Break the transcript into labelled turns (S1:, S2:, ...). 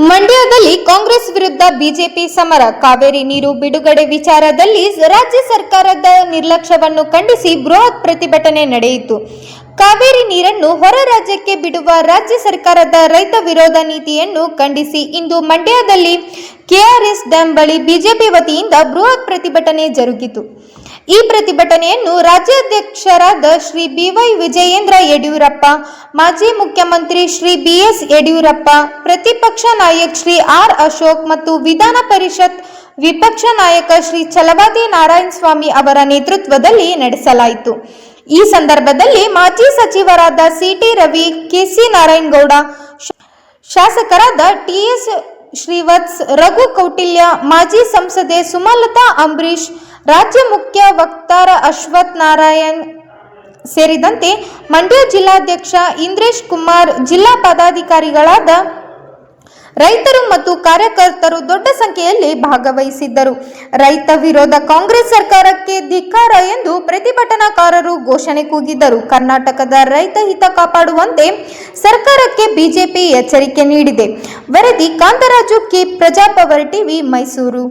S1: ಮಂಡ್ಯದಲ್ಲಿ ಕಾಂಗ್ರೆಸ್ ವಿರುದ್ಧ ಬಿಜೆಪಿ ಸಮರ. ಕಾವೇರಿ ನೀರು ಬಿಡುಗಡೆ ವಿಚಾರದಲ್ಲಿ ರಾಜ್ಯ ಸರ್ಕಾರದ ನಿರ್ಲಕ್ಷ್ಯವನ್ನು ಖಂಡಿಸಿ ಬೃಹತ್ ಪ್ರತಿಭಟನೆ ನಡೆಯಿತು. ಕಾವೇರಿ ನೀರನ್ನು ಹೊರ ರಾಜ್ಯಕ್ಕೆ ಬಿಡುವ ರಾಜ್ಯ ಸರ್ಕಾರದ ರೈತ ವಿರೋಧ ನೀತಿಯನ್ನು ಖಂಡಿಸಿ ಇಂದು ಮಂಡ್ಯದಲ್ಲಿ ಕೆಆರ್ಎಸ್ ಡ್ಯಾಂ ಬಳಿ ಬಿಜೆಪಿ ವತಿಯಿಂದ ಬೃಹತ್ ಪ್ರತಿಭಟನೆ ಜರುಗಿತು. ಈ ಪ್ರತಿಭಟನೆಯನ್ನು ರಾಜ್ಯಾಧ್ಯಕ್ಷರಾದ ಶ್ರೀ ಬಿವೈ ವಿಜಯೇಂದ್ರ ಯಡಿಯೂರಪ್ಪ, ಮಾಜಿ ಮುಖ್ಯಮಂತ್ರಿ ಶ್ರೀ ಬಿಎಸ್ ಯಡಿಯೂರಪ್ಪ, ಪ್ರತಿಪಕ್ಷ ನಾಯಕ ಶ್ರೀ ಆರ್ ಅಶೋಕ್ ಮತ್ತು ವಿಧಾನ ಪರಿಷತ್ ವಿಪಕ್ಷ ನಾಯಕ ಶ್ರೀ ಛಲವಾದಿ ನಾರಾಯಣಸ್ವಾಮಿ ಅವರ ನೇತೃತ್ವದಲ್ಲಿ ನಡೆಸಲಾಯಿತು. ಈ ಸಂದರ್ಭದಲ್ಲಿ ಮಾಜಿ ಸಚಿವರಾದ ಸಿಟಿ ರವಿ, ಕೆಸಿ ನಾರಾಯಣಗೌಡ, ಶಾಸಕರಾದ ಟಿಎಸ್ ಶ್ರೀವತ್ಸ್, ರಘು ಕೌಟಿಲ್ಯ, ಮಾಜಿ ಸಂಸದೆ ಸುಮಲತಾ ಅಂಬರೀಶ್, ರಾಜ್ಯ ಮುಖ್ಯ ವಕ್ತಾರ ಅಶ್ವಥ್ ನಾರಾಯಣ್ ಸೇರಿದಂತೆ ಮಂಡ್ಯ ಜಿಲ್ಲಾಧ್ಯಕ್ಷ ಇಂದ್ರೇಶ್ ಕುಮಾರ್, ಜಿಲ್ಲಾ ಪದಾಧಿಕಾರಿಗಳಾದ ರೈತರು ಮತ್ತು ಕಾರ್ಯಕರ್ತರು ದೊಡ್ಡ ಸಂಖ್ಯೆಯಲ್ಲಿ ಭಾಗವಹಿಸಿದ್ದರು. ರೈತ ವಿರೋಧ ಕಾಂಗ್ರೆಸ್ ಸರ್ಕಾರಕ್ಕೆ ಧಿಕ್ಕಾರ ಎಂದು ಪ್ರತಿಭಟನಾಕಾರರು ಘೋಷಣೆ ಕೂಗಿದರು. ಕರ್ನಾಟಕದ ರೈತ ಹಿತ ಕಾಪಾಡುವಂತೆ ಸರ್ಕಾರಕ್ಕೆ ಬಿಜೆಪಿ ಎಚ್ಚರಿಕೆ ನೀಡಿದೆ. ವರದಿ ಕಾಂತರಾಜು, ಕೆ, ಪ್ರಜಾಪವರ್ ಟಿವಿ, ಮೈಸೂರು.